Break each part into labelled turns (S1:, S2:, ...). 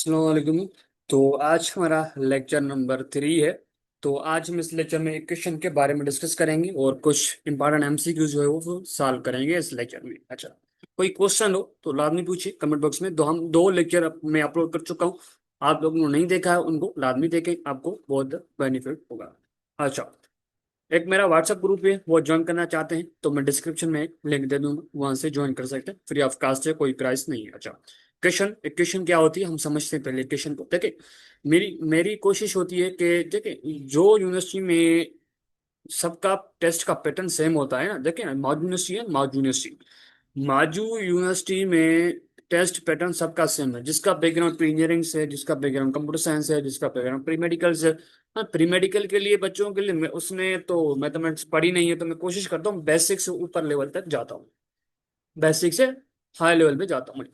S1: अस्सलाम। तो आज हमारा लेक्चर नंबर 3 है। तो आज हम इस लेक्चर में इक्वेशन के बारे में डिस्कस करेंगे और कुछ इंपॉर्टेंट एमसीक्यू जो है वो सॉल्व करेंगे इस लेक्चर में। अच्छा, कोई क्वेश्चन हो तो लाजमी पूछिए कमेंट बॉक्स में। तो हम 2 लेक्चर में अपलोड कर चुका हूँ, आप लोगों ने नहीं देखा है उनको लाजमी देखें, आपको बहुत बेनिफिट होगा। अच्छा, एक मेरा व्हाट्सएप ग्रुप है, वो ज्वाइन करना चाहते हैं तो मैं डिस्क्रिप्शन में लिंक दे दूंगा, वहां से ज्वाइन कर सकते हैं, फ्री ऑफ कास्ट है, कोई प्राइस नहीं है। अच्छा, क्वेश्चन इक्वेशन क्या होती है हम समझते हैं पहले। इक्वेशन को देखे, मेरी मेरी कोशिश होती है कि देखे जो यूनिवर्सिटी में सबका टेस्ट का पैटर्न सेम होता है ना। देखें, माजू यूनिवर्सिटी है, माजू यूनिवर्सिटी, माजू यूनिवर्सिटी में टेस्ट पैटर्न सबका सेम है। जिसका बैकग्राउंड प्री इंजीनियरिंग से है, जिसका बैकग्राउंड कंप्यूटर साइंस है, जिसका बैकग्राउंड प्री मेडिकल से। हाँ, प्री मेडिकल के लिए बच्चों के लिए उसने तो मैथमेटिक्स पढ़ी नहीं है, तो मैं कोशिश करता हूँ बेसिक से ऊपर लेवल तक जाता हूँ, बेसिक से हाई लेवल पे जाता हूँ।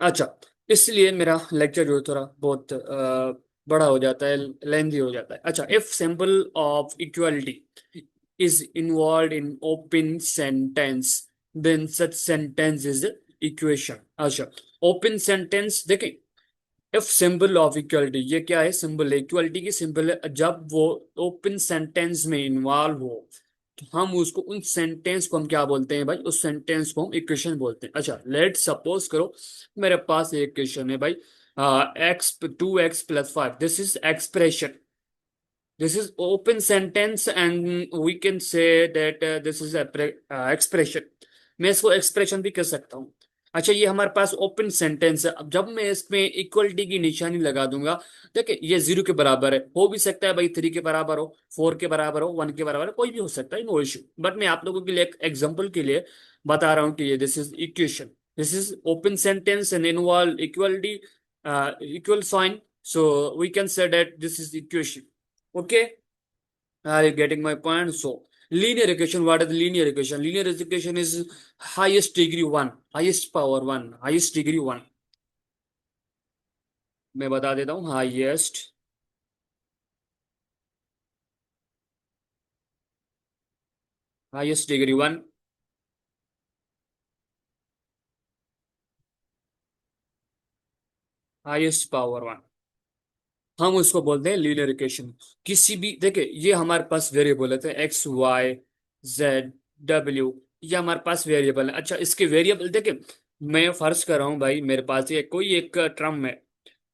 S1: अच्छा, इसलिए मेरा लेक्चर जो है थोड़ा बहुत बड़ा हो जाता है, लेंदी हो जाता है। अच्छा, if symbol of equality is involved in open sentence, then such sentence is equation। अच्छा, ओपन सेंटेंस देखें, इफ सिंबल ऑफ इक्वलिटी, ये क्या है? सिंबल है, इक्वलिटी की सिंबल है। जब वो ओपन सेंटेंस में इन्वॉल्व हो तो हम उसको, उन सेंटेंस को हम क्या बोलते हैं भाई? उस सेंटेंस को हम इक्वेशन बोलते हैं। अच्छा, लेट सपोज करो मेरे पास एक इक्वेशन है भाई, x 2x + 5, this is expression, this is open sentence and we can say that this is a expression। मैं इसको एक्सप्रेशन भी कर सकता हूँ। अच्छा, ये हमारे पास ओपन सेंटेंस है। अब जब मैं इसमें इक्वलिटी की निशानी लगा दूंगा, देखिए ये 0 के बराबर है, हो भी सकता है भाई 3 के बराबर हो, 4 के बराबर हो, 1 के बराबर हो, कोई भी हो सकता है, नो इश्यू। बट मैं आप लोगों के लिए एक एग्जाम्पल के लिए बता रहा हूँ कि ये this is equation, this is open sentence and involve equality, equal sign, so we can say that this is equation। Okay, are you getting my point? So, linear equation, what is linear equation? Linear equation is highest degree 1, highest power 1, highest degree 1। मैं बता देता हूँ, highest degree 1, highest power 1, हम उसको बोलते हैं linear equation. किसी भी देखिए, ये हमारे पास वेरिएबल है, एक्स वाई जेड डब्ल्यू, ये हमारे पास वेरिएबल है। अच्छा, इसके वेरिएबल देखिए, मैं फर्ज कर रहा हूँ भाई मेरे पास ये कोई एक टर्म है,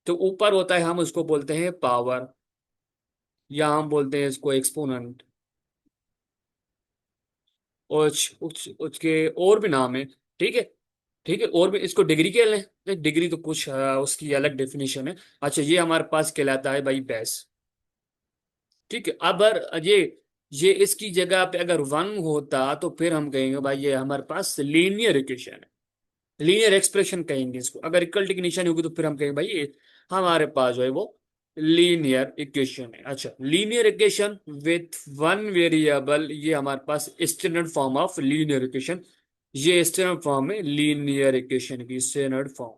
S1: तो ऊपर होता है हम उसको बोलते हैं पावर, या हम बोलते हैं इसको एक्सपोनेंट, और उसके और भी नाम है। ठीक है, ठीक है, और भी इसको डिग्री के लें, डिग्री तो कुछ उसकी अलग डेफिनेशन है। अच्छा, ये हमारे पास कहलाता है भाई बेस। ठीक है, अब अगर ये इसकी जगह पे अगर 1 होता तो फिर हम कहेंगे भाई ये हमारे पास लीनियर इक्वेशन है, लीनियर एक्सप्रेशन कहेंगे इसको। अगर इक्वलिटी की निशानी होगी तो फिर हम कहेंगे भाई ये हमारे पास जो है वो लीनियर इक्वेशन है। अच्छा, लीनियर इक्वेशन विथ 1 वेरिएबल, ये हमारे पास standard form of linear equation, ये स्टैंडर्ड फॉर्म है लीनियर इक्वेशन की, स्टैंडर्ड फॉर्म।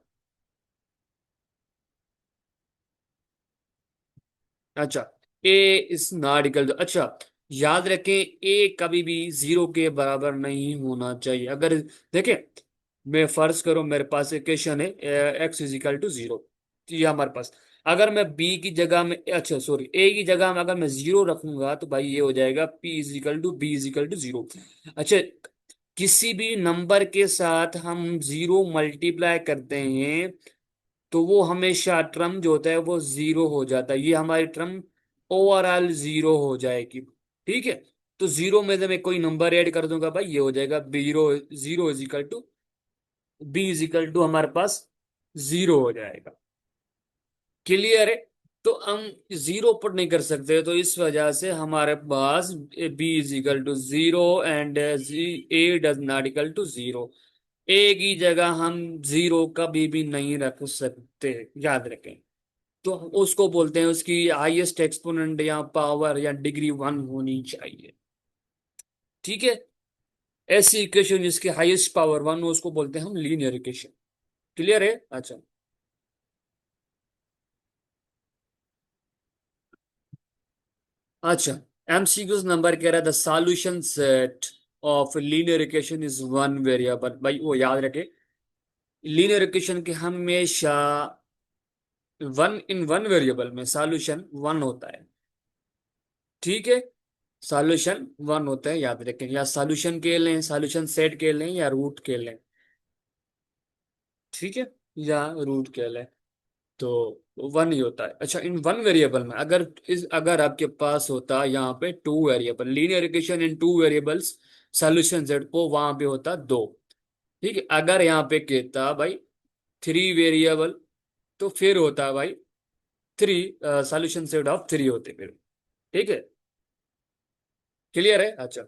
S1: अच्छा, A is not equal to, अच्छा याद रखें, ए कभी भी 0 के बराबर नहीं होना चाहिए। अगर देखें, मैं फर्ज करो मेरे पास इक्वेशन है x = 0, ये हमारे पास, अगर मैं बी की जगह में, अच्छा सॉरी, ए की जगह में अगर मैं 0 रखूंगा तो भाई ये हो जाएगा p = b = 0। अच्छा, किसी भी नंबर के साथ हम 0 मल्टीप्लाई करते हैं तो वो हमेशा ट्रम जो होता है वो 0 हो जाता है, ये हमारी ट्रम ओवरऑल 0 हो जाएगी। ठीक है, तो 0 में से मैं कोई नंबर ऐड कर दूंगा भाई, ये हो जाएगा 0 0 हमारे पास 0 हो जाएगा। क्लियर है? तो हम 0 पुट नहीं कर सकते, तो इस वजह से हमारे पास b = 0 and A does not equal to 0। A की जगह हम 0 कभी भी नहीं रख सकते, याद रखें। तो उसको बोलते हैं, उसकी हाईएस्ट एक्सपोनेंट या पावर या डिग्री 1 होनी चाहिए। ठीक है, ऐसी इक्वेशन जिसकी हाईएस्ट पावर 1 हो उसको बोलते हैं हम लीनियर इक्वेशन। क्लियर है? अच्छा, अच्छा, एमसीक्यूज नंबर कह रहा है the solution set of linear equation is 1 variable. भाई वो याद रखे, लीनियर इक्वेशन के हमेशा वन इन वन वेरिएबल में सॉल्यूशन वन होता है। ठीक है, सॉल्यूशन वन होता है, याद रखें, या सॉल्यूशन के लें, सॉल्यूशन सेट के लें, या रूट के लें। ठीक है, या रूट के लें, तो वन ही होता है। अच्छा, इन वन वेरिएबल में अगर आपके पास होता यहाँ पे two variable, linear equation in two variables, solution Z को वहां पे होता दो। ठीक है, अगर यहाँ पे कहता भाई थ्री वेरिएबल, तो फिर होता भाई three, solution set of three होते फिर। ठीक है, क्लियर है। अच्छा,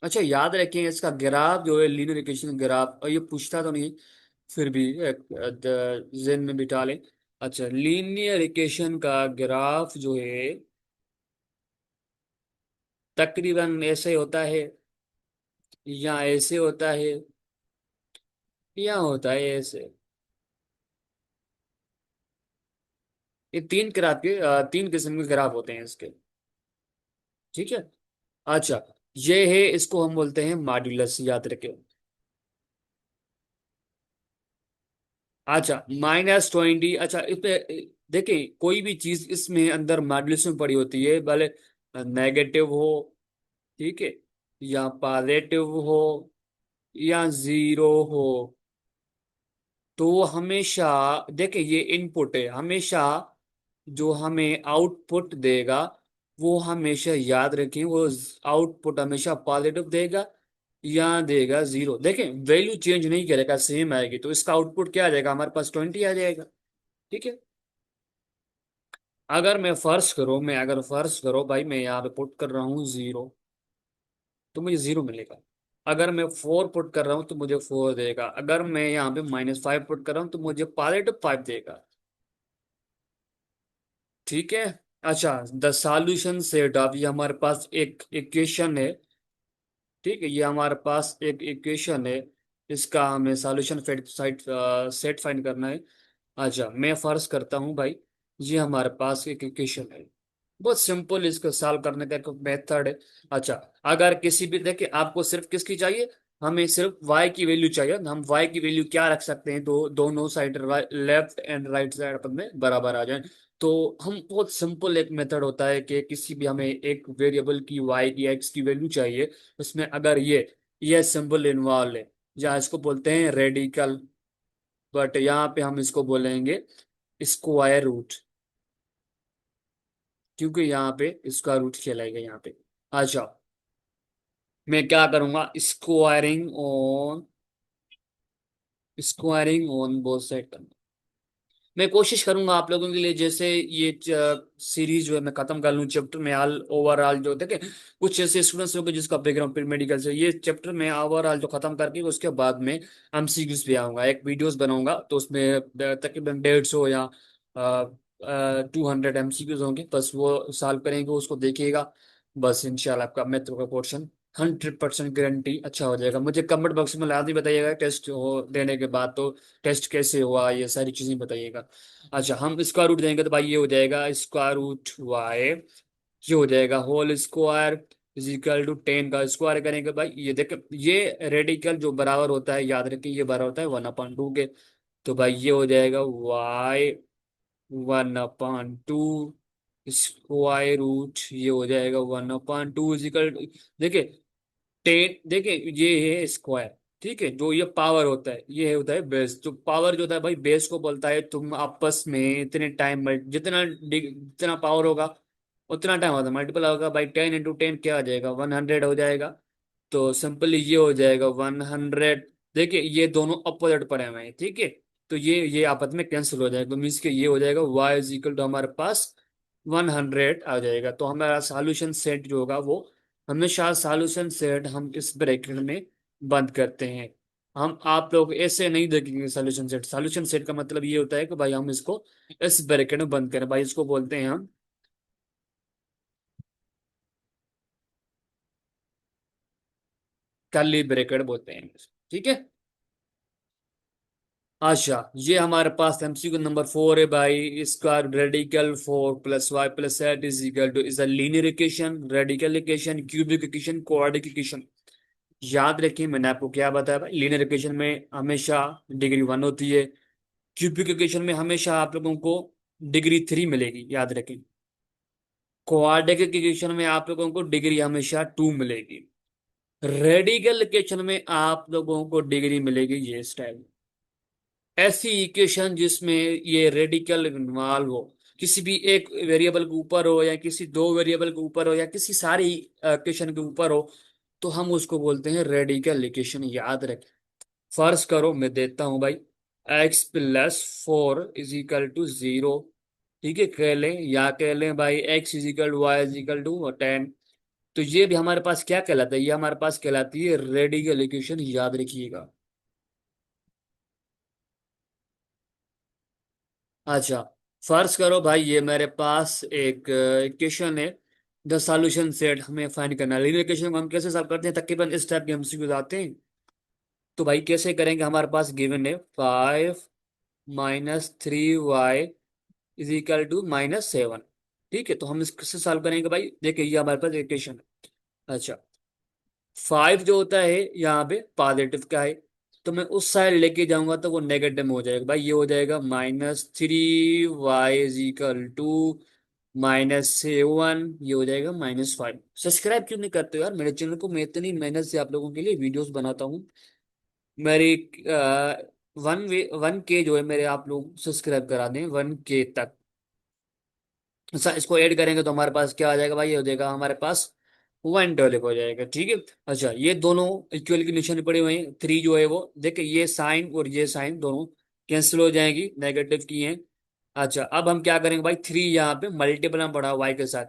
S1: अच्छा याद रखें, इसका ग्राफ जो है लीनियर इक्वेशन ग्राफ, और ये पूछता तो नहीं, फिर भी जेन में बिठा लें। अच्छा, लीनियर इक्वेशन का ग्राफ जो है तकरीबन ऐसे होता है, या ऐसे होता है, या होता है ऐसे। ये तीन ग्राफ के तीन किस्म के ग्राफ होते हैं इसके। ठीक है, अच्छा, ये है, इसको हम बोलते हैं मॉड्यूलस, याद रखें। अच्छा, -20, अच्छा इस पे देखिए, कोई भी चीज इसमें अंदर मॉड्यूलस में पड़ी होती है, भले नेगेटिव हो, ठीक है, या पॉजिटिव हो, या जीरो हो, तो हमेशा देखिए, ये इनपुट है, हमेशा जो हमें आउटपुट देगा, वो हमेशा याद रखें, वो आउटपुट हमेशा पॉजिटिव देगा, या देगा जीरो। देखें, वैल्यू चेंज नहीं करेगा, सेम आएगी, तो इसका आउटपुट क्या आ जाएगा, हमारे पास 20 आ जाएगा। ठीक है, अगर फर्ज करो भाई, मैं यहाँ पे पुट कर रहा हूँ जीरो, तो मुझे जीरो मिलेगा। अगर मैं फोर पुट कर रहा हूँ तो मुझे फोर देगा। अगर मैं यहाँ पे -5 पुट कर रहा हूँ तो मुझे पॉजिटिव फाइव देगा। ठीक है, अच्छा, द सॉल्यूशन सेट ऑफ, ये हमारे पास एक इक्वेशन है। ठीक है, ये हमारे पास एक इक्वेशन है, इसका हमें सॉल्यूशन सेट फाइंड करना है। अच्छा, मैं फर्ज करता हूँ भाई, ये हमारे पास एक इक्वेशन है, बहुत सिंपल, इसको सॉल्व करने का एक मेथड है। अच्छा, अगर किसी भी, देखिए, आपको सिर्फ किसकी चाहिए, हमें सिर्फ y की वैल्यू चाहिए। हम y की वैल्यू क्या रख सकते हैं, तो दोनों side, left and right side अपन में बराबर आ जाए। तो हम बहुत सिंपल एक मेथड होता है कि किसी भी हमें एक वेरिएबल की y की x की वैल्यू चाहिए, उसमें अगर ये सिंबल इन्वॉल्व है, या इसको बोलते हैं रेडिकल, बट यहाँ पे हम इसको बोलेंगे स्क्वायर रूट, क्योंकि यहाँ पे इसका रूट खेलाएगा यहाँ पे। अच्छा, मैं क्या करूंगा, स्क्वायरिंग ऑन बोथ साइड। मैं कोशिश करूंगा आप लोगों के लिए, जैसे ये सीरीज जो है मैं खत्म कर लूँ, चैप्टर में ऑल ओवरऑल जो देखे, कुछ ऐसे स्टूडेंट्स लोग हैं जिसका बैकग्राउंड फिर मेडिकल से, ये चैप्टर में ओवरऑल जो खत्म करके उसके बाद में एमसीक्यूज भी आऊंगा, एक वीडियोस बनाऊंगा, तो उसमें तकरीबन 150 या 200 एमसीक्यूज होंगे, बस वो सॉल्व करेंगे, उसको देखिएगा। बस इंशाल्लाह आपका मैथ का पोर्शन 100% गारंटी अच्छा हो जाएगा। मुझे कमेंट बॉक्स में लाजमी बताइएगा, टेस्ट हो देने के बाद तो टेस्ट कैसे हुआ, ये सारी चीजें बताइएगा। अच्छा, हम स्क्वायर रूट देंगे तो भाई ये हो जाएगा स्क्वायर रूट वाई, ये हो जाएगा whole square is equal to 10 का स्क्वायर करेंगे भाई, ये देख, ये रेडिकल जो बराबर होता है, याद रखिए, ये बराबर होता है 1/2 के। तो भाई ये हो जाएगा वाई 1/2 स्क्वायर रूट, ये हो जाएगा 1/2 इजिकल, देखिए, 10, देखिए, ये है स्क्वायर। ठीक है, जो ये पावर होता है, ये होता है बेस, जो पावर जो होता है भाई, बेस को बोलता है तुम आपस में इतने टाइम, जितना पावर होगा उतना टाइम होता है, मल्टीपल होगा भाई, 10 × 10 क्या आ जाएगा, 100 हो जाएगा। तो सिंपली ये हो जाएगा 100। देखिए, ये दोनों अपोजिट पड़े हुए हैं, ठीक है, तो ये आपस में कैंसिल हो जाएगा, तो मीन्स के ये हो जाएगा y इज इक्वल टू हमारे पास 100 आ जाएगा। तो हमारा सॉल्यूशन सेट जो होगा वो, हमेशा सॉल्यूशन सेट हम इस ब्रैकेट में बंद करते हैं। हम आप लोग ऐसे नहीं देखेंगे सॉल्यूशन सेट, सॉल्यूशन सेट का मतलब ये होता है कि भाई हम इसको इस ब्रैकेट में बंद करें, भाई इसको बोलते हैं हम कर्ली ब्रैकेट बोलते हैं। ठीक है, अच्छा, ये हमारे पास एमसीक्यू नंबर 4 है भाई, इसका radical 4 + y + z is a linear equation, radical equation, cubic equation, quadric equation. याद रखिए मैंने आपको क्या बताया भाई, लीनियर इक्वेशन में हमेशा डिग्री 1 होती है, क्यूबिक इक्वेशन में हमेशा आप लोगों को डिग्री 3 मिलेगी, याद रखें। क्वाड्रेटिक इक्वेशन में आप लोगों को डिग्री हमेशा 2 मिलेगी। रेडिकल इक्वेशन में आप लोगों को डिग्री मिलेगी ये स्टाइल। ऐसी इक्वेशन जिसमें ये रेडिकल इन्वॉल्व हो, किसी भी एक वेरिएबल के ऊपर हो या किसी दो वेरिएबल के ऊपर हो या किसी सारी इक्वेशन के ऊपर हो, तो हम उसको बोलते हैं रेडिकल इक्वेशन, याद रखें। फर्ज करो मैं देता हूं भाई, x+4 = 0, ठीक है, कह लें, या कह लें भाई x=y=10। तो ये भी हमारे पास क्या कहलाता है, ये हमारे पास कहलाती है रेडिकल इक्वेशन, याद रखिएगा। अच्छा, फर्ज करो भाई ये मेरे पास एक इक्वेशन है, द सॉल्यूशन सेट हमें फाइंड करना है। लीनियर इक्वेशन को हम कैसे सॉल्व करते हैं, तकरीबन इस टाइप के एमसीक्यूज आते हैं। तो भाई कैसे करेंगे, हमारे पास गिवन है 5 - 3y = -7। ठीक है, तो हम इससे सॉल्व करेंगे भाई, देखिए ये हमारे पास इक्वेशन है। अच्छा, 5 जो होता है यहाँ पे पॉजिटिव का है, तो मैं उस साइड लेके जाऊंगा तो वो नेगेटिव में हो जाएगा भाई, ये हो जाएगा -3y = -7, ये हो जाएगा -5। सब्सक्राइब क्यों नहीं करते हो यार मेरे चैनल को, मैं इतनी मेहनत से आप लोगों के लिए वीडियोस बनाता हूँ। मेरी 1K जो है मेरे, आप लोग सब्सक्राइब करा दें 1K तक। अच्छा, इसको ऐड करेंगे तो हमारे पास क्या आ जाएगा भाई, ये हो जाएगा हमारे पास 112 हो जाएगा, ठीक है। अच्छा, ये दोनों इक्वल की निशानी पड़ी हुई है, 3 जो है वो देखिए, ये साइन और ये साइन दोनों कैंसिल हो जाएगी, नेगेटिव की है। अच्छा, अब हम क्या करेंगे भाई, 3 यहाँ पे मल्टीपल में पड़ा वाई के साथ,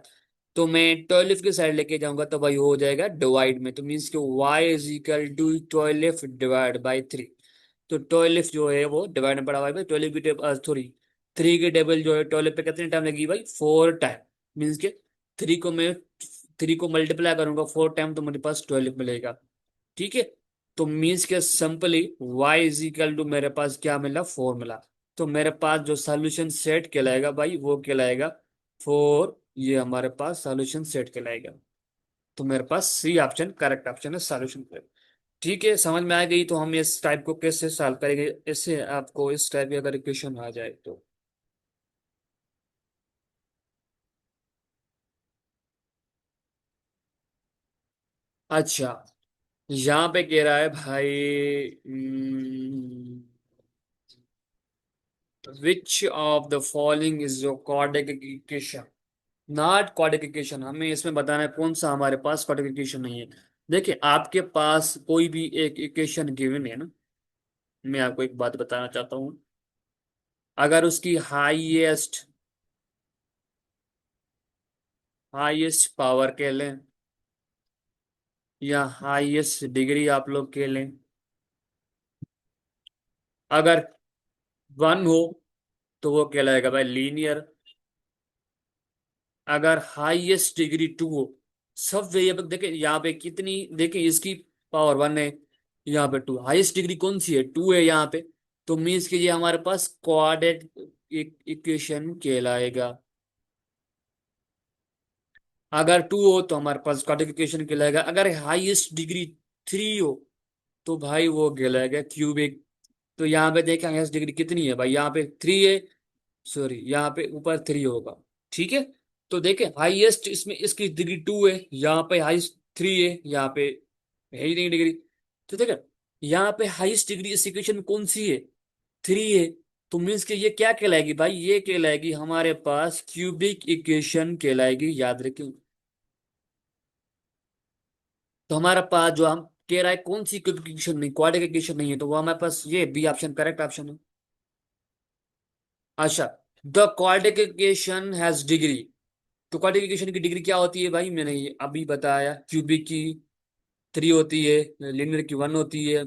S1: तो मैं 12 की साइड लेके जाऊंगा तो भाई हो जाएगा डिवाइड में, तो मीन्स कि y = 12 डिवाइड बाई 3। तो 12 जो है वो डिवाइड में पड़ा हुआ है भाई, 12 की टेबल, सॉरी 3 की टेबल जो है 12 पे कितने टाइम लगेगी भाई, 4 टाइम। मीन्स के 3 को मल्टीप्लाई करूंगा 4 टाइम तो मेरे पास 12 मिलेगा, ठीक है। तो मीन्स के सिंपली y = मेरे पास क्या मिला, 4 मिला। तो मेरे पास जो सॉल्यूशन सेट कहलाएगा भाई वो कहलाएगा 4, ये हमारे पास सॉल्यूशन सेट कहलाएगा। तो मेरे पास सी ऑप्शन करेक्ट ऑप्शन है, सॉल्यूशन। ठीक है, समझ में आ गई। तो हम इस टाइप को कैसे सॉल्व करेंगे, इससे आपको इस टाइप की अगर इक्वेशन आ जाए तो। अच्छा, यहाँ पे कह रहा है भाई, which of the following is your quadratic equation, not quadratic equation, हमें इसमें बताना है कौन सा हमारे पास क्वाड्रेटिक इक्वेशन नहीं है। देखिए, आपके पास कोई भी एक इक्वेशन गिवन है ना, मैं आपको एक बात बताना चाहता हूँ, अगर उसकी हाईएस्ट पावर कह लें या हाईएस्ट डिग्री आप लोग के लें, अगर 1 हो तो वो कहलाएगा भाई लीनियर। अगर हाईएस्ट डिग्री 2 हो, सब वेरिएबल देखें यहाँ पे कितनी, देखें इसकी पावर 1 है, यहाँ पे 2, हाईएस्ट डिग्री कौन सी है, 2 है यहाँ पे। तो मीन्स के ये हमारे पास क्वाड्रेट इक्वेशन कहलाएगा। अगर 2 हो तो हमारे पास क्वाड्रेटिक इक्वेशन कहलाएगा। अगर हाईएस्ट डिग्री 3 हो तो भाई वो कहलाएगा क्यूबिक। तो यहाँ पे देखें हाईएस्ट डिग्री कितनी है भाई, यहाँ पे 3 है, सॉरी यहाँ पे ऊपर 3 होगा, ठीक है। तो देखें हाईएस्ट इसमें इसकी डिग्री 2 है, यहाँ पे हाईएस्ट 3 है, यहाँ पे है ही नहीं डिग्री। तो देखें यहाँ पे हाईएस्ट डिग्री इस इक्वेशन में कौन सी है, 3 है। तो मीन्स कि ये क्या कहलाएगी भाई, ये कहलाएगी हमारे पास क्यूबिक इक्वेशन कहलाएगी, याद रखें। तो हमारा पास जो हम कह रहा है कौन सी क्यूबिक इक्वेशन नहीं, क्वाड्रेटिक इक्वेशन नहीं है, तो वो हमारे पास ये बी ऑप्शन करेक्ट ऑप्शन है। अच्छा, the quadratic equation has degree. तो क्वाड्रेटिक इक्वेशन की डिग्री क्या होती है भाई, मैंने ये अभी बताया, क्यूबिक की 3 होती है, लिनियर की 1 होती है,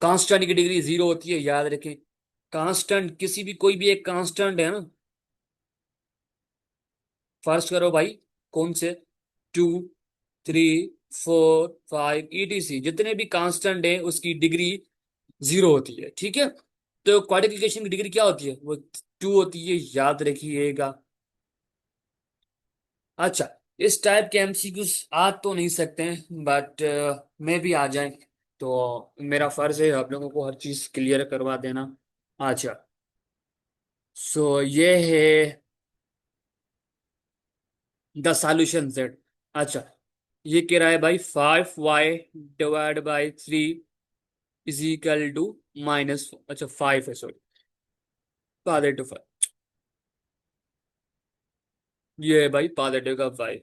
S1: कांस्टेंट की डिग्री 0 होती है, याद रखें। कांस्टेंट किसी भी कोई भी एक कांस्टेंट है ना, फर्स्ट करो भाई, कौन से, 2, 3, 4, 5 ETC जितने भी कांस्टेंट है उसकी डिग्री 0 होती है, ठीक है। तो क्वाड्रेटिक इक्वेशन की डिग्री क्या होती है, वो 2 होती है, याद रखिएगा। अच्छा, इस टाइप के एमसीक्यूज आ तो नहीं सकते हैं, बट मे भी आ जाए। तो मेरा फर्ज है आप लोगों को हर चीज क्लियर करवा देना। अच्छा, सो ये है द सॉल्यूशन सेट। अच्छा, ये कह रहा है भाई 5y/3 is equal to minus, अच्छा 5 है सॉरी, पॉजिटिव 5। ये है भाई पॉजिटिव का 5।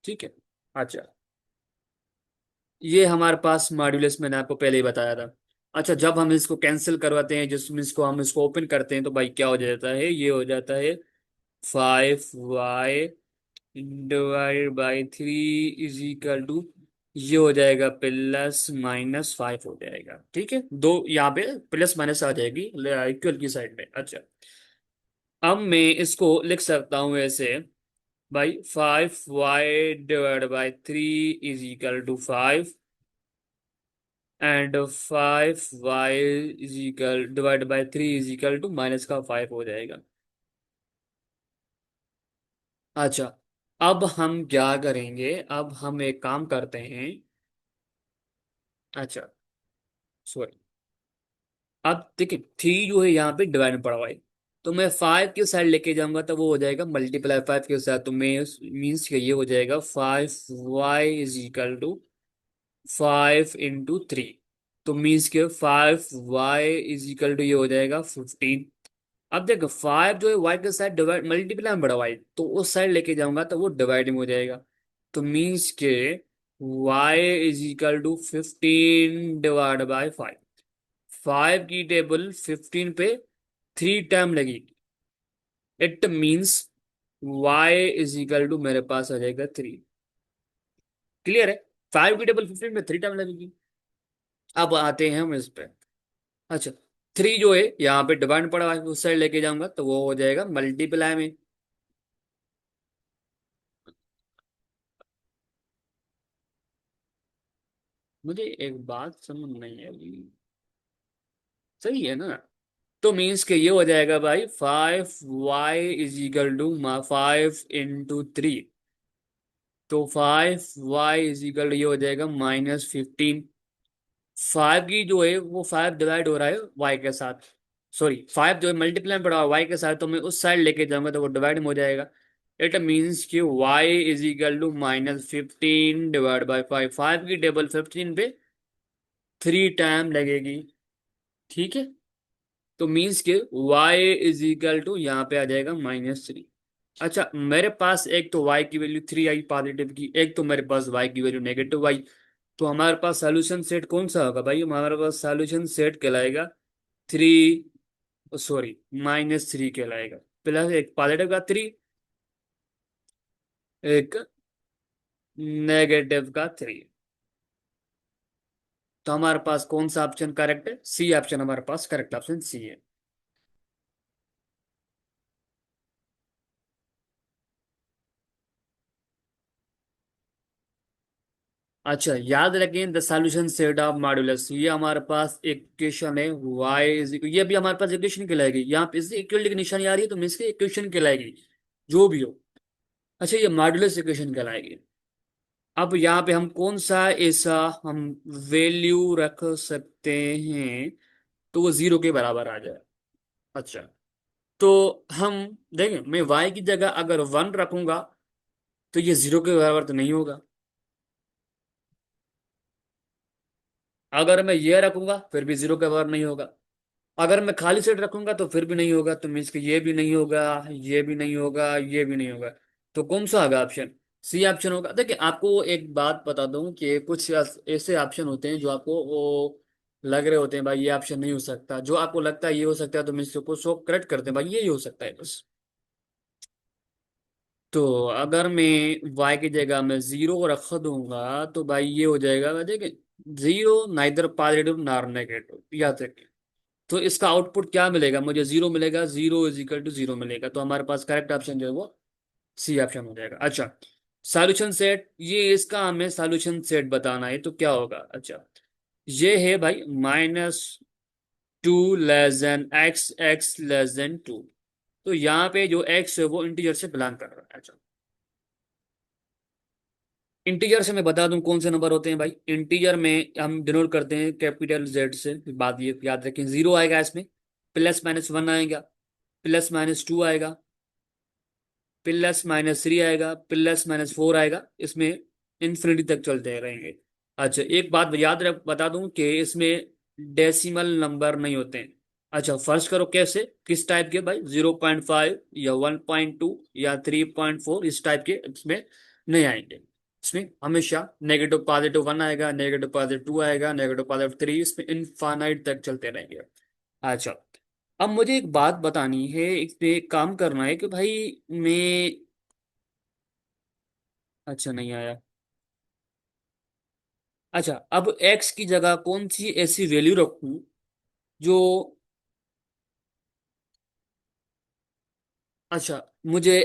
S1: ठीक है। अच्छा, ये हमारे पास मॉड्यूलस मैंने आपको पहले ही बताया था। अच्छा, जब हम इसको कैंसिल करवाते हैं, जिसमें इसको हम इसको ओपन करते हैं, तो भाई क्या हो जाता है, ये हो जाता है 5y/3 इज इक्वल टू, ये हो जाएगा +-5 हो जाएगा। ठीक है, दो यहाँ पे प्लस माइनस आ जाएगी इक्वल की साइड में। अच्छा, अब मैं इसको लिख सकता हूँ ऐसे, भाई 5y/3 is equal to 5 and 5y is equal divide by 3 is equal to minus का 5 हो जाएगा। अच्छा, अब हम क्या करेंगे, अब हम एक काम करते हैं। अच्छा, सॉरी, अब देखिए 3 जो है यहाँ पे डिवाइड में पड़ा हुआ है, तो मैं 5 के साइड लेके जाऊंगा तो वो हो जाएगा मल्टीप्लाई 5 के साथ, तो मैं मीन्स कि ये हो जाएगा 5y इज इक्वल टू 5 × 3। तो मीन्स के 5y इज इक्वल टू ये हो जाएगा 15। अब देखो 5 जो है y के साथ डिवाइड मल्टीप्लाई में बड़ा y, तो उस साइड लेके जाऊंगा तो वो डिवाइड में हो जाएगा। तो मीन्स के y इज इक्वल टू 15/5। 5 की टेबल 15 पे 3 टाइम लगेगी। It means y is equal to मेरे पास आ जाएगा 3। क्लियर है? 5 की टेबल 15 पे 3 टाइम लगेगी। अब आते हैं हम इस पे। अच्छा, 3 जो है यहाँ पे डिवाइड पड़ा हुआ है, उस साइड लेके जाऊंगा तो वो हो जाएगा मल्टीप्लाई में। मुझे एक बात समझ नहीं आई, सही है ना? तो मीन्स के ये हो जाएगा भाई 5y इज इक्वल टू 5 × 3। तो 5y इज इक्वल टू ये हो जाएगा -15। 5 की जो है वो 5 डिवाइड हो रहा है y के साथ, सॉरी 5 जो है मल्टीप्लाई पड़ा हुआ y के साथ, तो मैं उस साइड लेके जाऊंगा तो वो डिवाइड में हो जाएगा। इट मीन्स कि y इज इक्वल टू -15/5। 5 की टेबल 15 पे 3 टाइम लगेगी। ठीक है, तो मीन्स के y इज इक्वल टू यहाँ पे आ जाएगा -3। अच्छा, मेरे पास एक तो y की वैल्यू 3 आई पॉजिटिव की, एक तो मेरे पास y की वैल्यू नेगेटिव आई। तो हमारे पास सॉल्यूशन सेट कौन सा होगा भाई? हमारे पास सॉल्यूशन सेट कहलाएगा 3, सॉरी -3 कहलाएगा। प्लस एक पॉजिटिव का 3, एक नेगेटिव का 3। तो हमारे पास कौन सा ऑप्शन करेक्ट है? सी ऑप्शन हमारे पास करेक्ट ऑप्शन सी है। अच्छा, याद रखें the solution set of modulus, ये हमारे पास इक्वेशन है y इज, ये भी हमारे पास इक्वेशन कहलाएगी। यहाँ पे इससे इक्वलिटी की निशानी आ रही है तो मीन्स की इक्वेशन कहलाएगी, जो भी हो। अच्छा, ये मॉड्यूलस इक्वेशन कहलाएगी। अब यहाँ पे हम कौन सा ऐसा हम वैल्यू रख सकते हैं तो वो 0 के बराबर आ जाए। अच्छा, तो हम देखें, मैं y की जगह अगर 1 रखूंगा तो ये 0 के बराबर तो नहीं होगा। अगर मैं ये रखूंगा फिर भी 0 के बराबर नहीं होगा। अगर मैं खाली सेट रखूंगा तो फिर भी नहीं होगा, तो मीन्स कि ये भी नहीं होगा, ये भी नहीं होगा, ये भी नहीं होगा। तो कौन सा होगा ऑप्शन? सी ऑप्शन होगा। देखिए, आपको एक बात बता दूं कि कुछ ऐसे ऑप्शन होते हैं जो आपको वो लग रहे होते हैं भाई ये ऑप्शन नहीं हो सकता, जो आपको लगता है ये हो सकता है तो मीन्स को सो करेक्ट करते हैं भाई ये ही हो सकता है बस। तो अगर मैं y की जगह में 0 रख दूंगा तो भाई ये हो जाएगा, देखिए 0 नाइदर पॉजिटिव नॉर नेगेटिव, याद रखिए। तो इसका आउटपुट क्या मिलेगा मुझे? 0 मिलेगा, 0 इज इक्वल टू 0 मिलेगा। तो हमारे पास करेक्ट ऑप्शन जो है वो सी ऑप्शन हो जाएगा। अच्छा, सॉल्यूशन सेट, ये इसका हमें सॉल्यूशन सेट बताना है तो क्या होगा? अच्छा, ये है भाई -2 < x(x)<2। तो यहाँ पे जो x है वो इंटीजर से बिलोंग कर रहा है। अच्छा, इंटीजर से मैं बता दूं कौन से नंबर होते हैं भाई। इंटीजर में हम डिनोट करते हैं कैपिटल जेड से। बात ये याद रखें, जीरो आएगा इसमें, प्लस माइनस वन आएगा, प्लस माइनस टू आएगा, प्लस माइनस थ्री आएगा, प्लस माइनस फोर आएगा, इसमें इन्फिनिटी तक चलते रहेंगे। अच्छा एक बात याद रख बता दूं कि इसमें डेसिमल नंबर नहीं होते हैं। अच्छा फर्स्ट करो कैसे, किस टाइप के भाई, 0.5 या 1.2 या 3.4, इस टाइप के इसमें नहीं आएंगे। इसमें हमेशा नेगेटिव पॉजिटिव वन आएगा, नेगेटिव पॉजिटिव टू आएगा, नेगेटिव पॉजिटिव थ्री, इसमें इनफाइनाइट तक चलते रहेंगे। अच्छा अब मुझे एक बात बतानी है, इस पे एक काम करना है कि भाई मैं, अच्छा नहीं आया। अच्छा अब x की जगह कौन सी ऐसी वैल्यू रखूं जो, अच्छा मुझे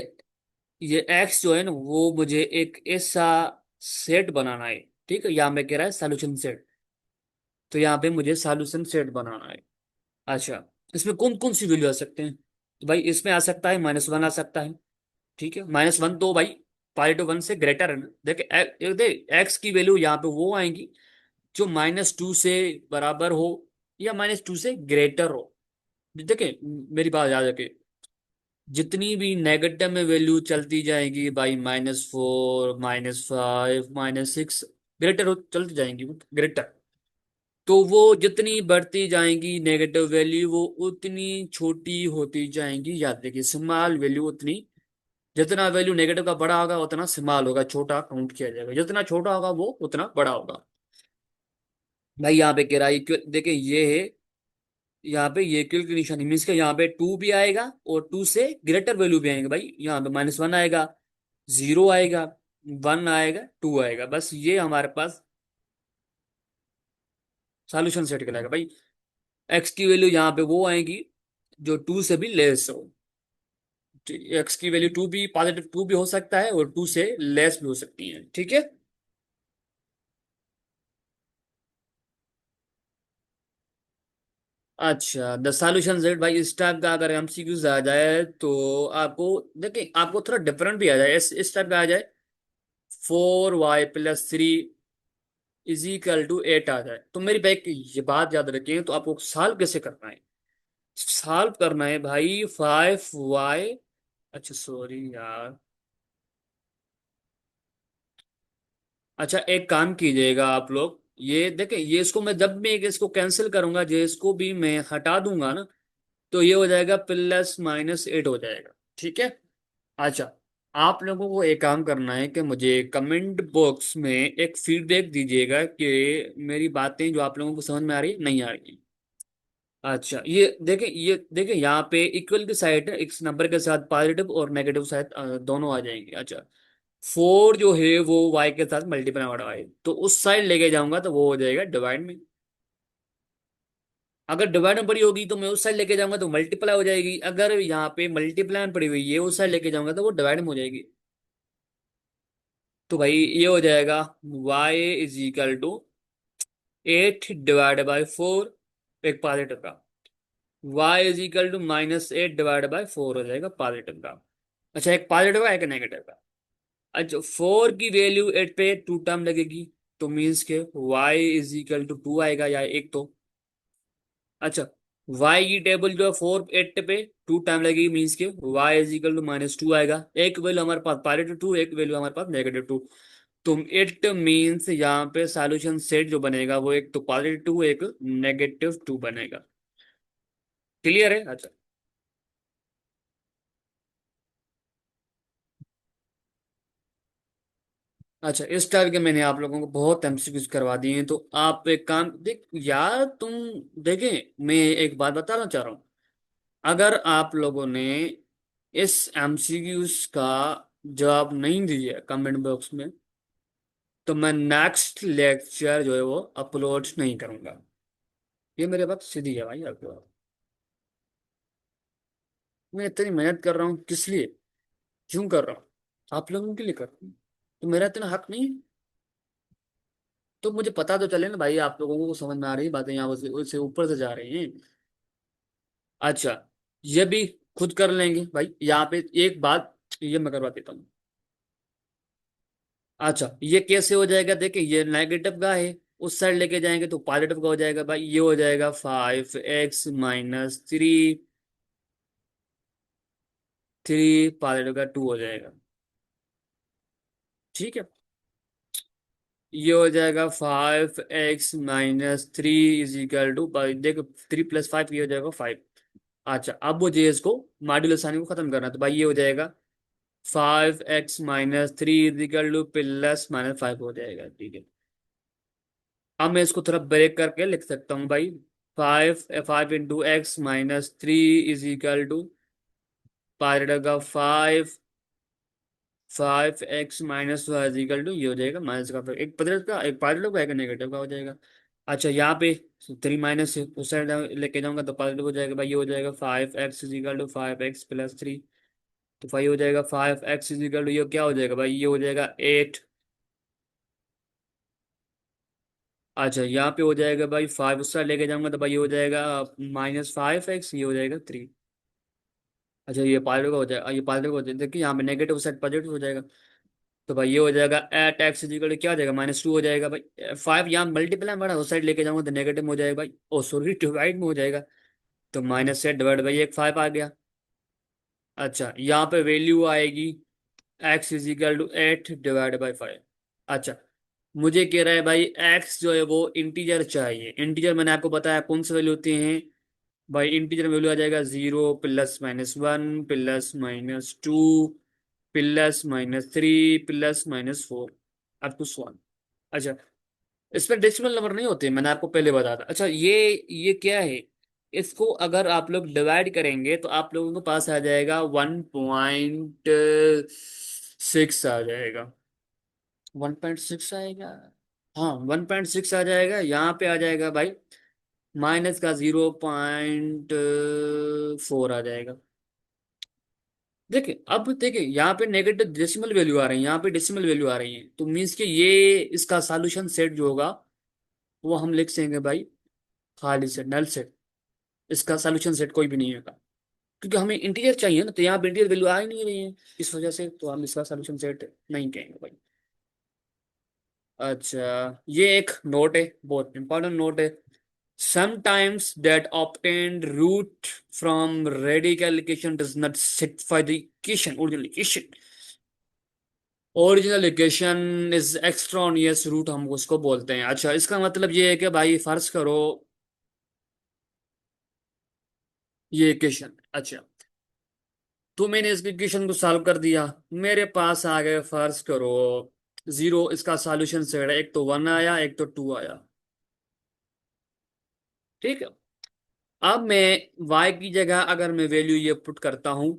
S1: ये x जो है ना वो मुझे एक ऐसा सेट बनाना है। ठीक है, यहाँ में कह रहा है सॉल्यूशन सेट, तो यहाँ पे मुझे सॉल्यूशन सेट बनाना है। अच्छा इसमें कौन कौन सी वैल्यू आ सकते हैं, तो भाई इसमें आ सकता है माइनस वन आ सकता है। ठीक है, माइनस वन तो भाई पाई टू वन से ग्रेटर है ना। देख एक्स की वैल्यू यहाँ पे वो आएंगी जो माइनस टू से बराबर हो या माइनस टू से ग्रेटर हो। देखे मेरी बात याद रखे, जितनी भी नेगेटिव में वैल्यू चलती जाएगी भाई, minus four, minus five, minus six, greater हो चलती जाएंगी वो ग्रेटर। तो वो जितनी बढ़ती जाएंगी नेगेटिव वैल्यू वो उतनी छोटी होती जाएंगी। याद रखिए स्मॉल वैल्यू उतनी, जितना वैल्यू नेगेटिव का बड़ा होगा उतना स्मॉल होगा, छोटा काउंट किया जाएगा, जितना छोटा होगा वो उतना बड़ा होगा। भाई यहाँ पे कह रहा है देखिए ये है, यहाँ पे ये इक्वल की निशानी मीन्स के यहाँ पे टू भी आएगा और टू से ग्रेटर वैल्यू भी आएंगे भाई। यहाँ पे माइनस वन आएगा, जीरो आएगा, वन आएगा, टू आएगा, बस ये हमारे पास सॉल्यूशन सेट कहलाएगा भाई। एक्स की वैल्यू यहाँ पे वो आएगी जो टू से भी लेस हो। एक्स की वैल्यू टू भी, पॉजिटिव टू भी हो सकता है और टू से लेस भी हो सकती है। ठीक है। अच्छा द सॉल्यूशन जेड भाई, इस टाइप का अगर एमसीक्यूज आ जाए तो आपको, देखिए आपको थोड़ा डिफरेंट भी आ जाए, इस टाइप का आ जाए, 4y+3 इजिकल टू 8 आ जाए, तो मेरी भाई ये बात याद रखें, तो आपको सॉल्व कैसे करना है। सॉल्व करना है भाई 5y, अच्छा सॉरी यार, अच्छा एक काम कीजिएगा आप लोग, ये देखें ये इसको मैं जब भी इसको कैंसिल करूंगा, जो इसको भी मैं हटा दूंगा ना, तो ये हो जाएगा प्लस माइनस एट हो जाएगा। ठीक है। अच्छा आप लोगों को एक काम करना है कि मुझे कमेंट बॉक्स में एक फीडबैक दीजिएगा कि मेरी बातें जो आप लोगों को समझ में आ रही है नहीं आ रही। अच्छा ये देखें यहाँ पे इक्वल की साइड है, इस नंबर के साथ पॉजिटिव और नेगेटिव साइड दोनों आ जाएंगे। अच्छा फोर जो है वो वाई के साथ मल्टीप्लाई हो रहा है, तो उस साइड लेके जाऊंगा तो वो हो जाएगा डिवाइड में। अगर डिवाइड में पड़ी होगी तो मैं उस साइड लेके जाऊंगा तो मल्टीप्लाई हो जाएगी, अगर यहाँ पे मल्टीप्लाई में पड़ी हुई है उस साइड लेके जाऊंगा तो वो डिवाइड में हो जाएगी। तो भाई ये हो जाएगा y इज इक्वल टू 8/4, एक पॉजिटिव का, y इज इक्वल टू -8/4 हो जाएगा पॉजिटिव का। अच्छा एक पॉजिटिव का एक नेगेटिव का। अच्छा फोर की वैल्यू एट पे टू टर्म लगेगी, तो मीन्स के y is equal to two आएगा या एक तो। अच्छा y की टेबल जो है फोर एट पे टू टाइम लगेगी, मीन्स के y इज इक्वल टू -2 आएगा, एक वैल्यू हमारे पास पॉजिटिव टू, एक वैल्यू हमारे पास नेगेटिव 2। तो इट मीन्स यहाँ पे सॉल्यूशन सेट जो बनेगा वो एक तो पॉजिटिव टू एक नेगेटिव टू बनेगा। क्लियर है। अच्छा अच्छा इस टाइप के मैंने आप लोगों को बहुत एमसीक्यूज करवा दिए हैं, तो आप एक काम देख यार तुम, देखें मैं एक बात बताना चाह रहा हूँ, अगर आप लोगों ने इस एमसीक्यूज का जवाब नहीं दिया कमेंट बॉक्स में, तो मैं नेक्स्ट लेक्चर जो है वो अपलोड नहीं करूंगा। ये मेरे बात सीधी है भाई आपके बात। मैं इतनी मेहनत कर रहा हूँ किस लिए, क्यों कर रहा हूँ, आप लोगों के लिए कर रहा हूँ, तो मेरा इतना हक नहीं है। तो मुझे पता तो चले ना भाई, आप लोगों को समझ में आ रही बातें, यहाँ से ऊपर से जा रही हैं। अच्छा ये भी खुद कर लेंगे भाई, यहाँ पे एक बात ये मैं करवा देता हूँ। अच्छा ये कैसे हो जाएगा, देखिए ये नेगेटिव का है, उस साइड लेके जाएंगे तो पॉजिटिव का हो जाएगा भाई, ये हो जाएगा 5x - 3, 3 पॉजिटिव का 2 हो जाएगा। ठीक है, ये हो जाएगा 5x - 3 इज इक्वल टू, देखो 3 + 5 ये हो जाएगा 5। अच्छा अब मुझे इसको मॉड्यूलस साइन को खत्म करना है, तो भाई ये हो जाएगा 5x - 3 इज इक्वल टू +- 5 हो जाएगा। ठीक है, अब मैं इसको थोड़ा ब्रेक करके लिख सकता हूँ भाई, 5 5 × x - 3 इज इक्वल टू पाई का 5x - 1 इज इक्वल टू, ये हो जाएगा माइनस का एक पॉजिटिव का एक पॉजिटिव का एक नेगेटिव का हो जाएगा। अच्छा यहाँ पे 3 माइनस से उस साइड लेके जाऊंगा तो पॉजिटिव हो जाएगा भाई, ये हो जाएगा 5x is equal to 5x + 3। तो भाई हो जाएगा 5x इज इक्वल टू, ये क्या हो जाएगा भाई, ये हो जाएगा 8। अच्छा यहाँ पे हो जाएगा भाई 5 उस साइड लेके जाऊंगा तो भाई ये हो जाएगा -5x, ये हो जाएगा 3। अच्छा ये पॉजिटिव का हो जाएगा, ये पॉजिटिव हो जाएगा, देखिए यहाँ पे नेगेटिव साइड पॉजिटिव हो जाएगा। तो भाई ये हो जाएगा 8x इज इक्वल टू क्या हो जाएगा -2 हो जाएगा भाई, 5 यहाँ मल्टीप्लाई बड़ा उस साइड लेके जाऊंगा तो नेगेटिव में हो जाएगा भाई, ओ सॉरी डिवाइड में हो जाएगा। तो -8 डिवाइड बाई एक 5 आ गया। अच्छा यहाँ पे वैल्यू आएगी x = 8 डिवाइड बाई 5। अच्छा मुझे कह रहा है भाई x जो है वो इंटीजर चाहिए, इंटीजर मैंने आपको बताया कौन सी वैल्यू होती हैं भाई, इंटीजर वैल्यू आ जाएगा 0 +- 1 +- 2 +- 3 +- 4 अप टू 1। अच्छा इस पर डेसिमल नंबर नहीं होते, मैंने आपको पहले बताया था। अच्छा ये क्या है, इसको अगर आप लोग डिवाइड करेंगे तो आप लोगों के पास आ जाएगा 1.6 आ जाएगा, 1.6 आएगा। हाँ 1.6 आ जाएगा, यहाँ पे आ जाएगा भाई माइनस का 0.4 आ जाएगा। देखिए अब देखिए यहाँ पे नेगेटिव डेसिमल वैल्यू आ रही है, यहाँ पे डेसिमल वैल्यू आ रही है, तो मीन्स कि ये इसका सॉल्यूशन सेट जो होगा वो हम लिख देंगे भाई खाली सेट, नल सेट। इसका सॉल्यूशन सेट कोई भी नहीं होगा, क्योंकि हमें इंटीजर चाहिए ना, तो यहाँ पे इंटीजर वैल्यू आ ही नहीं रही है, इस वजह से तो हम इसका सॉल्यूशन सेट नहीं कहेंगे भाई। अच्छा ये एक नोट है, बहुत इंपॉर्टेंट नोट है। Sometimes that obtained root from radical equation does not satisfy the equation, original equation. Original equation is extraneous root हम उसको बोलते हैं। अच्छा इसका मतलब ये है कि भाई फर्ज करो ये इक्वेशन, अच्छा तो मैंने इस इक्वेशन को सॉल्व कर दिया, मेरे पास आ गए फर्ज करो 0, इसका सॉल्यूशन सेट है, एक तो 1 आया एक तो 2 आया। ठीक है, अब मैं y की जगह अगर मैं वैल्यू ये पुट करता हूं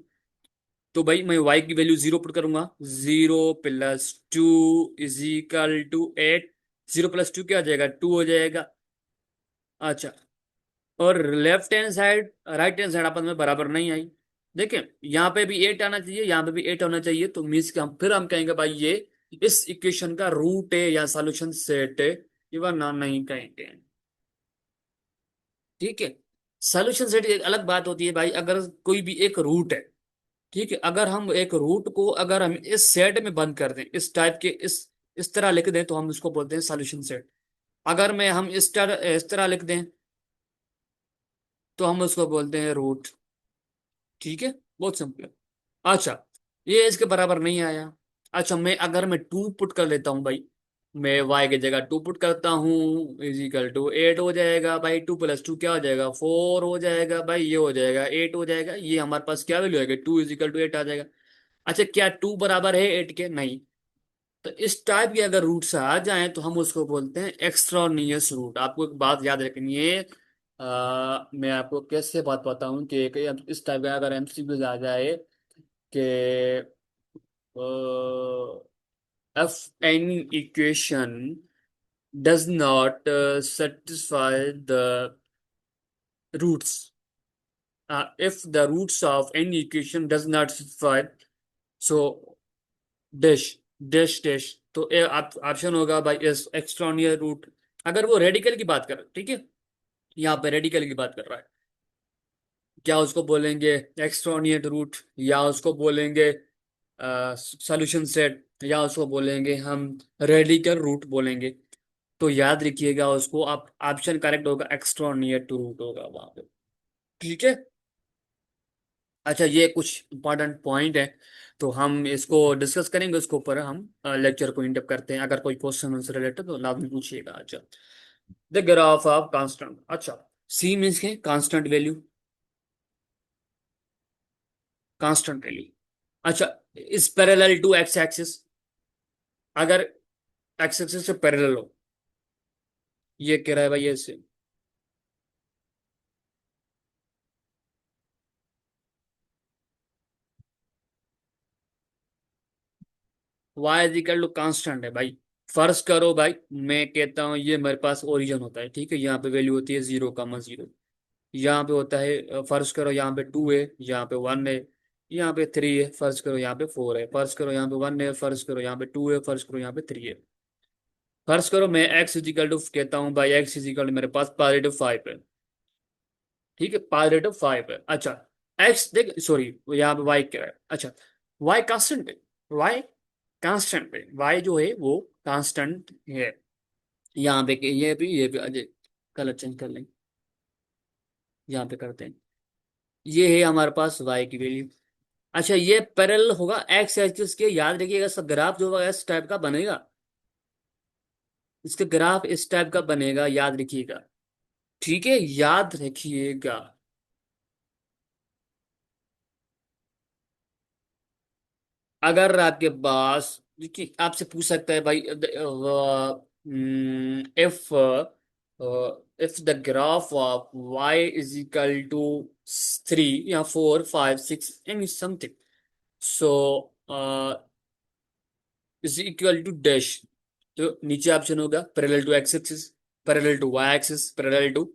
S1: तो भाई मैं y की वैल्यू 0 पुट करूंगा, 0 + 2 इज इक्वल टू 8। 0 + 2 क्या हो जाएगा, 2 हो जाएगा। अच्छा और left hand side right hand side आपस में बराबर नहीं आई, देखिए यहाँ पे भी 8 आना चाहिए, यहाँ पे भी 8 होना चाहिए, तो मीन्स कि हम फिर हम कहेंगे भाई ये इस इक्वेशन का रूट है या सॉल्यूशन सेट है, ये वरना नहीं कहेंगे। ठीक है, सॉल्यूशन सेट एक अलग बात होती है भाई, अगर कोई भी एक रूट है, ठीक है, अगर हम एक रूट को अगर हम इस सेट में बंद कर दें, इस टाइप के इस तरह लिख दें तो हम उसको बोलते हैं सॉल्यूशन सेट। अगर मैं हम इस तरह लिख दें तो हम उसको बोलते हैं रूट। ठीक है, बहुत सिंपल है। अच्छा ये इसके बराबर नहीं आया। अच्छा मैं अगर मैं 2 पुट कर लेता हूँ भाई, मैं y की जगह 2 पुट करता हूँ इज इक्वल टू 8 हो जाएगा भाई, 2 + 2 क्या हो जाएगा 4 हो जाएगा भाई, ये हो जाएगा 8 हो जाएगा, ये हमारे पास क्या वैल्यू आएगा 2 इज इक्वल टू 8 आ जाएगा। अच्छा क्या 2 बराबर है 8 के, नहीं। तो इस टाइप के अगर रूट्स आ जाएं तो हम उसको बोलते हैं एक्स्ट्रानियस रूट। आपको एक बात याद रखनी है, मैं आपको कैसे बात बताऊं कि इस टाइप का अगर एमसीक्यूज आ जाए कि if any equation does not satisfy the roots, if the roots of any equation does not satisfy, so dash dash dash, तो ए ऑप्शन होगा भाई एस एक्सट्रानियर रूट। अगर वो रेडिकल की बात कर, ठीक है, यहाँ पे रेडिकल की बात कर रहा है, क्या उसको बोलेंगे एक्सट्रानियर रूट या उसको बोलेंगे सॉल्यूशन सेट, या उसको बोलेंगे हम रेडिकल रूट बोलेंगे। तो याद रखिएगा उसको, आप ऑप्शन करेक्ट होगा, एक्स्ट्रा नियर टू रूट होगा वहां पे। ठीक है। अच्छा, ये कुछ इंपॉर्टेंट पॉइंट है, तो हम इसको डिस्कस करेंगे, उसके ऊपर हम लेक्चर को इंटअप करते हैं। अगर कोई क्वेश्चन उनसे रिलेटेड तो लाजमी पूछिएगा। अच्छा, द ग्राफ ऑफ कांस्टेंट। अच्छा, सी मीन्स के कांस्टेंट वैल्यू, कांस्टेंट वैल्यू। अच्छा, is parallel to X axis, अगर एक्स एक्सिस से पैरेलल हो, ये कह रहा है भाई ऐसे। Y is equal to constant है भाई। फर्ज करो भाई, मैं कहता हूँ ये मेरे पास ओरिजिन होता है, ठीक है, यहाँ पे वैल्यू होती है 0,0, यहाँ पे होता है फर्ज करो यहाँ पे 2 है, यहाँ पे 1 है, यहाँ पे 3 है, फर्ज करो यहाँ पे 4 है, फर्ज करो यहाँ पे 1 है, फर्ज करो यहाँ पे 2 है, फर्ज करो यहाँ पे 3 है। फर्ज करो मैं एक्स इजिकल टू कहता हूँ भाई, एक्स इजिकल मेरे पास पॉजिटिव 5 है, ठीक है, पॉजिटिव 5 है। अच्छा, एक्स देख, सॉरी, यहाँ पे वाई क्या है, अच्छा, वाई कांस्टेंट है, वाई कांस्टेंट है, वाई जो है वो कांस्टेंट है। यहाँ पे ये भी अजय, कलर चेंज कर लें, यहाँ पे करते हैं। ये है हमारे पास वाई की वैल्यू। अच्छा, ये पैरेलल होगा एक्स एक्सिस के, याद रखिएगा, सब ग्राफ जो होगा इस टाइप का बनेगा, इसका ग्राफ इस टाइप का बनेगा, याद रखिएगा। ठीक है, याद रखिएगा। अगर आपके पास, देखिए आपसे पूछ सकता है भाई, if if the graph of y is equal to 3 या 4 5 6 any something, so is equal to dash, तो नीचे ऑप्शन होगा parallel to X axis, parallel to Y axis, parallel to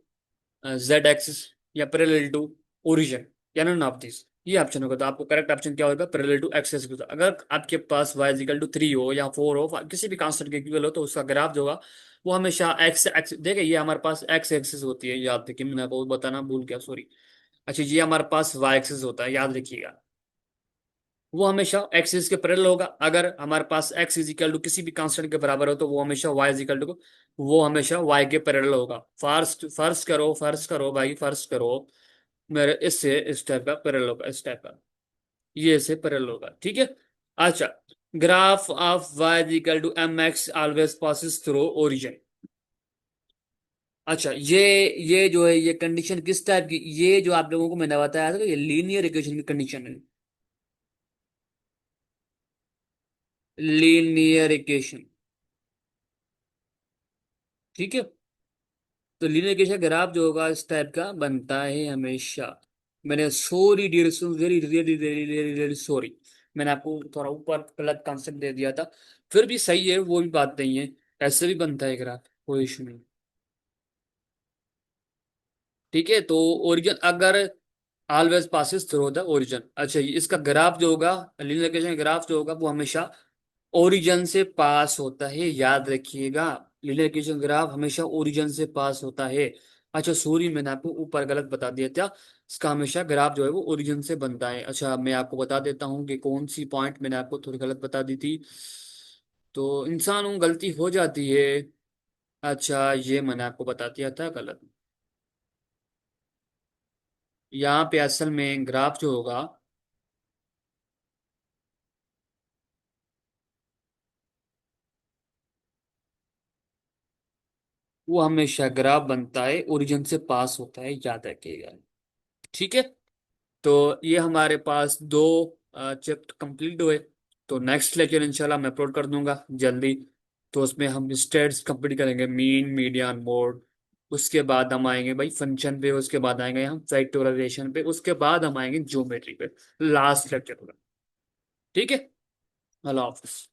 S1: Z axis, या पैरेलल टू ओरिजिन, या none of this. ये option होगा, तो आपको करेक्ट ऑप्शन क्या होगा, पैरेलल टू एक्स एक्सिस। अगर आपके पास y इक्वल टू 3 हो या 4 हो, किसी भी कांस्टेंट के इक्वल हो, तो उसका ग्राफ जो होगा वो हमेशा एक्स एक्स, देखिए ये हमारे पास एक्स एक्सिस होती है, याद रखिए, मैंने आपको बताना भूल गया, सॉरी। अच्छा, ये हमारे पास वाई एक्सिस होता है, याद रखिएगा, वो हमेशा एक्सिस के पैरेलल होगा। अगर हमारे पास एक्स इज इक्वल टू किसी भी कांस्टेंट के बराबर हो, तो वो हमेशा वाई इज इक्वल टू, वो हमेशा वाई के पैरेलल होगा। फर्स्ट करो मेरे इससे इस टाइप का पैरेलल होगा, इस टाइप का, ये इससे पैरेलल होगा, ठीक है। अच्छा, graph of Y is equal to M X always passes through origin. अच्छा, ये जो है, ये कंडीशन किस टाइप की, ये जो आप लोगों को मैंने बताया था, ये लीनियर इक्वेशन की कंडीशन है, लीनियर इक्वेशन, ठीक है। तो लीनियर इक्वेशन ग्राफ जो होगा इस टाइप का बनता है हमेशा। मैंने sorry dear, very really really really really sorry, मैंने आपको थोड़ा ऊपर गलत कॉन्सेप्ट दे दिया था। फिर भी सही है, वो भी बात नहीं है, ऐसे भी बनता है ग्राफ, कोई इशू नहीं। ठीक है, तो ओरिजिन अगर always passes through the origin, अच्छा, इसका ग्राफ जो होगा, लीनियर इक्वेशन ग्राफ जो होगा वो हमेशा ओरिजिन से पास होता है, याद रखिएगा। लीनियर इक्वेशन ग्राफ हमेशा ओरिजिन से पास होता है। अच्छा सॉरी, मैंने आपको ऊपर गलत बता दिया था, इसका हमेशा ग्राफ जो है वो ओरिजिन से बनता है। अच्छा, मैं आपको बता देता हूँ कि कौन सी पॉइंट मैंने आपको थोड़ी गलत बता दी थी, तो इंसान हूँ, गलती हो जाती है। अच्छा, ये मैंने आपको बता दिया था गलत। यहाँ पे असल में ग्राफ जो होगा वो हमेशा ग्राफ बनता है ओरिजिन से पास होता है, याद रखिएगा। ठीक है, तो ये हमारे पास दो चैप्टर कंप्लीट हुए। तो नेक्स्ट लेक्चर इंशाल्लाह मैं अपलोड कर दूंगा जल्दी। तो उसमें हम स्टेट्स कंप्लीट करेंगे, मीन मीडियन मोड, उसके बाद हम आएंगे भाई फंक्शन पे, उसके बाद आएंगे हम फैक्टराइजेशन पे, उसके बाद हम आएंगे ज्योमेट्री पे, लास्ट लेक्चर होगा। ठीक है, अल्लाह हाफिज।